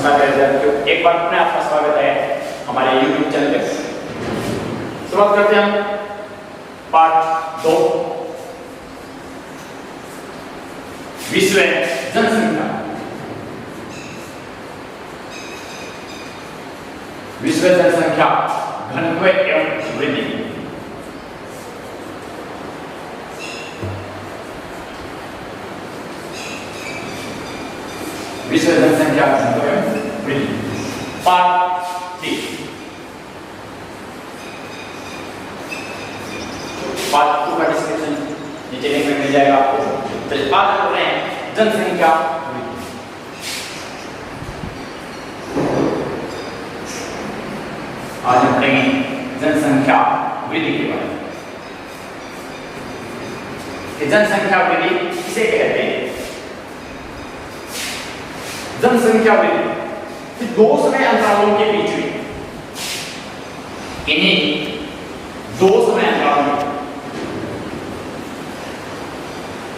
नमस्कार विद्यार्थियों, एक बार पुनः आपका स्वागत है हमारे YouTube चैनल पे। शुरुआत करते हैं हम पार्ट 2 विश्व जनसंख्या। विश्व जनसंख्या घनत्व एवं वृद्धि। विश्व जनसंख्या घनत्व एवं वृद्धि पार्ट 3। पार्ट 2 का डिस्क्रिप्शन नीचे लिंक में मिल जाएगा आपको। चलिए आज कर रहे हैं जनसंख्या वृद्धि। आज हम पढ़ेंगे जनसंख्या वृद्धि के बारे में। जनसंख्या वृद्धि किसे कहते हैं? जनसंख्या वृद्धि दो समय अंतरालों के बीच में, इन्हीं दो समय अंतरालों में,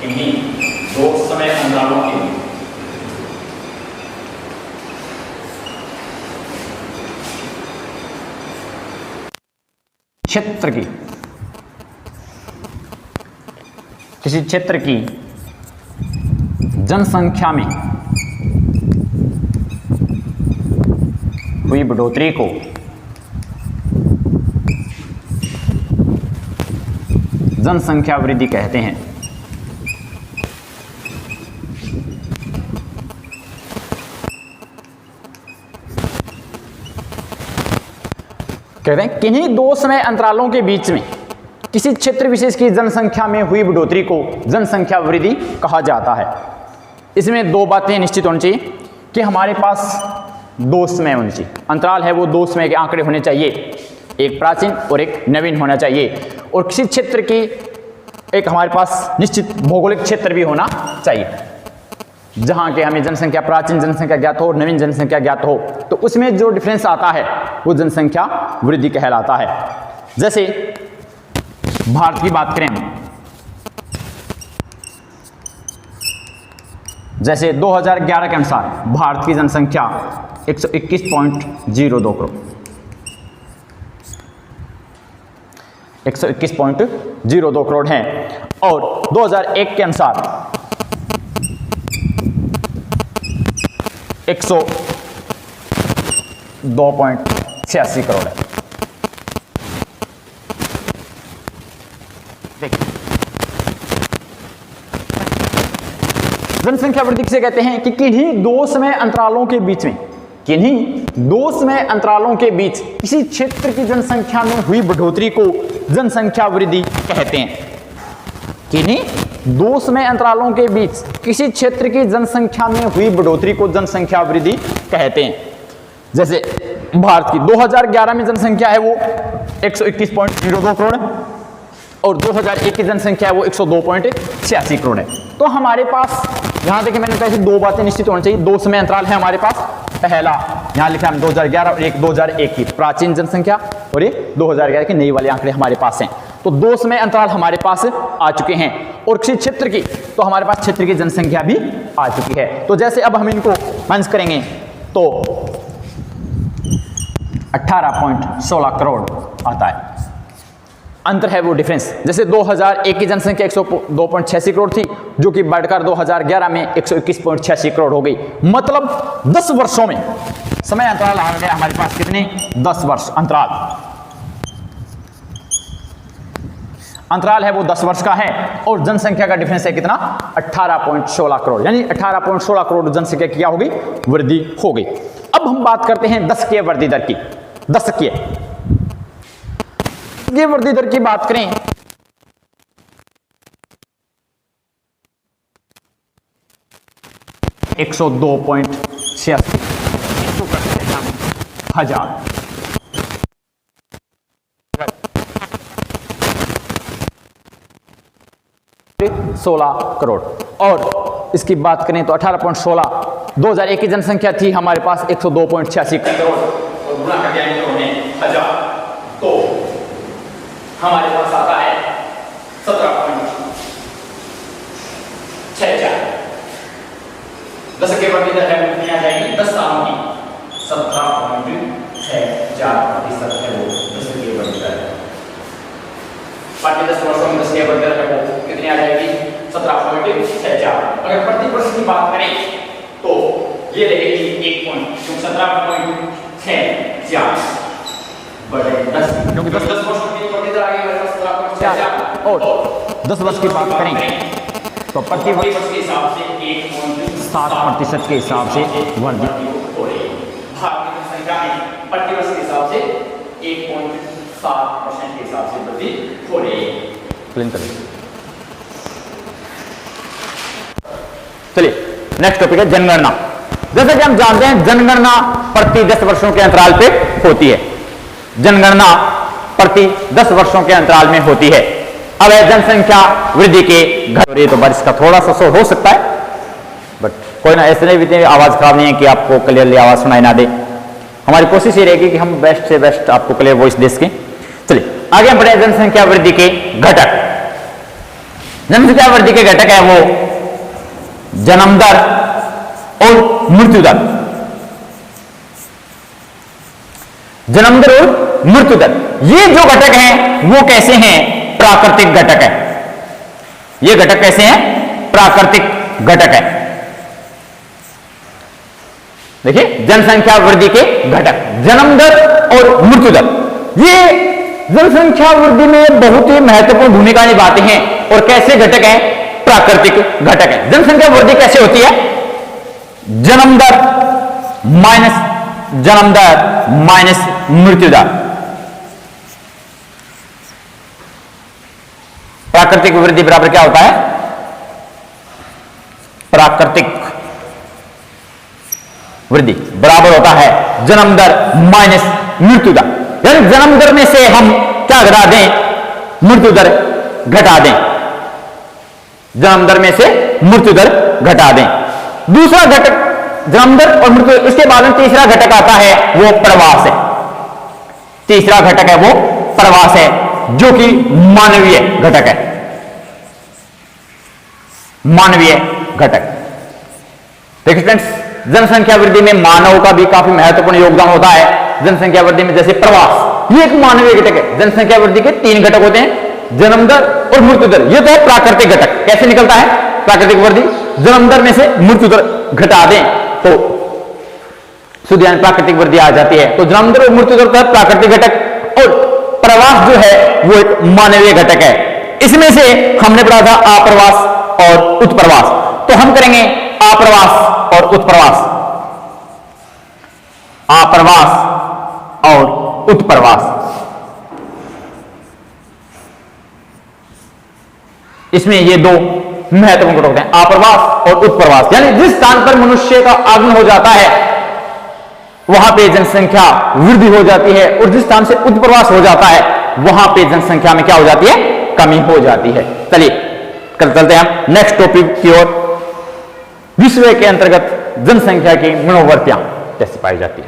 इन्हीं दो समय अंतरालों के बीच क्षेत्र की, किसी क्षेत्र की जनसंख्या में हुई बढ़ोतरी को जनसंख्या वृद्धि कहते हैं। कहते हैं किन्हीं दो समय अंतरालों के बीच में किसी क्षेत्र विशेष की जनसंख्या में हुई बढ़ोतरी को जनसंख्या वृद्धि कहा जाता है। इसमें दो बातें निश्चित होनी चाहिए कि हमारे पास दो समय होनी चाहिए, अंतराल है वो दो समय के आंकड़े होने चाहिए, एक प्राचीन और एक नवीन होना चाहिए। और किसी क्षेत्र की एक हमारे पास निश्चित भौगोलिक क्षेत्र भी होना चाहिए जहां के हमें जनसंख्या, प्राचीन जनसंख्या ज्ञात हो और नवीन जनसंख्या ज्ञात हो, तो उसमें जो डिफरेंस आता है वो जनसंख्या वृद्धि कहलाता है। जैसे भारत की बात करें, जैसे 2011 के अनुसार भारत की जनसंख्या 121.02 करोड़, 121.02 करोड़ है। और 2001 के अनुसार 102.86 करोड़ है। जनसंख्या वृद्धि किसे कहते हैं कि किन्हीं दो समय अंतरालों के बीच में, किन्हीं दो समय अंतरालों के बीच किसी क्षेत्र की जनसंख्या में हुई बढ़ोतरी को जनसंख्या वृद्धि कहते हैं। किन्हीं दो समय अंतरालों के बीच किसी क्षेत्र की जनसंख्या में हुई बढ़ोतरी को जनसंख्या वृद्धि कहते हैं। जैसे भारत की 2011 में जनसंख्या है वो 121.02 करोड़ है और 2001 की जनसंख्या है वो 102.86 करोड़ है। तो हमारे पास यहां देखिए, मैंने कहा दो बातें निश्चित होनी चाहिए। दो समय अंतराल है हमारे पास, पहला यहां लिखा है 2011 और एक 2001 की प्राचीन जनसंख्या और ये 2011 की नई वाले आंकड़े हमारे पास हैं। तो दो समय अंतराल हमारे पास आ चुके हैं। और किसी क्षेत्र की, तो हमारे पास क्षेत्र की जनसंख्या भी आ चुकी है। तो जैसे अब हम इनको माइनस करेंगे तो 18.16 करोड़ आता है। अंतर है वो डिफरेंस। जैसे 2001 की जनसंख्या 102.86 करोड़ थी, जो कि बढ़कर 2011 में 121.86 करोड़ हो गई। मतलब 10 वर्षों में समय अंतराल आ गया हमारे पास कितने? 10 वर्ष अंतराल है वो 10 वर्ष का है। और जनसंख्या का डिफरेंस है कितना? 18.16 करोड़, यानी 18.16 करोड़ जनसंख्या क्या हो गई? वृद्धि हो गई। अब हम बात करते हैं दशकीय वृद्धि दर की। दशकीय वृद्धि दर की बात करें, हजार 16 करोड़। और इसकी बात करें तो 18.16, 2001 की जनसंख्या थी हमारे पास 102.86 करोड़ और गुणा कर दिया हजार, तो हमारे पास आता है 17.64। 10 के बढ़ती दर है आ जाएगी 10 सालों की। रहेगी 17.64 बटे 10, क्योंकि 10 वर्ष की प्रतिशत आगे और 10 वर्ष की बात करें तो प्रति वर्ष के हिसाब से 7% के हिसाब से वृद्धि हो रही है। भारत की जनसंख्या में प्रति वर्ष के हिसाब से 1.7% के हिसाब से वृद्धि हो रही है। चलिए नेक्स्ट टॉपिक है जनगणना। जैसा कि हम जानते हैं जनगणना प्रति 10 वर्षों के अंतराल पे होती है। जनगणना प्रति 10 वर्षों के अंतराल में होती है। अब है जनसंख्या वृद्धि के घटने, तो बारिश का थोड़ा सा हो सकता है, बट कोई ना, ऐसे नहीं आवाज खराब नहीं है कि आपको क्लियरली आवाज सुनाई ना दे। हमारी कोशिश ये रहेगी कि हम बेस्ट से बेस्ट आपको क्लियर वॉइस दे सकें। चलिए आगे हम बढ़े। जनसंख्या वृद्धि के घटक। जनसंख्या वृद्धि के घटक है वो जन्म दर और मृत्यु दर। जन्म दर और मृत्यु दर, ये जो घटक हैं वो कैसे हैं? प्राकृतिक घटक है। ये घटक कैसे हैं? प्राकृतिक घटक है। देखिए जनसंख्या वृद्धि के घटक जन्म दर और मृत्यु दर, ये जनसंख्या वृद्धि में बहुत ही महत्वपूर्ण भूमिका निभाते हैं। और कैसे घटक है? प्राकृतिक घटक है। जनसंख्या वृद्धि कैसे होती है? जन्म दर माइनस मृत्यु दर। प्राकृतिक वृद्धि बराबर क्या होता है? प्राकृतिक वृद्धि बराबर होता है जन्म दर माइनस मृत्यु दर। यानी जन्म दर में से हम क्या घटा दें? मृत्यु दर घटा दें। जन्म दर में से मृत्यु दर घटा दें। दूसरा घटक जन्म दर और मृत्यु, इसके बाद में तीसरा घटक आता है वो प्रवास है। तीसरा घटक है वो प्रवास है, जो कि मानवीय घटक है। मानवीय घटक। देखिए फ्रेंड्स, जनसंख्या वृद्धि में मानव का भी काफी महत्वपूर्ण योगदान होता है। जनसंख्या वृद्धि में जैसे प्रवास, ये एक मानवीय घटक है। जनसंख्या वृद्धि के 3 घटक होते हैं, जन्म दर और मृत्यु दर। ये तो है प्राकृतिक घटक। कैसे निकलता है प्राकृतिक वृद्धि? जन्म दर में से मृत्यु दर घटा दें तो शुद्ध यानी प्राकृतिक वृद्धि आ जाती है। तो जन्म दर और मृत्यु दर का प्राकृतिक घटक, और प्रवास जो है वो एक मानवीय घटक है। इसमें से हमने पढ़ा था आप्रवास और उत्प्रवास, तो हम करेंगे आप्रवास और उत्प्रवास। आप्रवास और उत्प्रवास, इसमें ये दो महत्वपूर्ण घटक होते हैं, आप्रवास और उत्प्रवास। यानी जिस स्थान पर मनुष्य का आगमन हो जाता है वहां पे जनसंख्या वृद्धि हो जाती है, और जिस स्थान से उत्प्रवास हो जाता है वहां पे जनसंख्या में क्या हो जाती है? कमी हो जाती है। चलिए कल चलते हैं हम नेक्स्ट टॉपिक की ओर। विश्व के अंतर्गत जनसंख्या की मनोवृत्तियां कैसे पाई जाती है।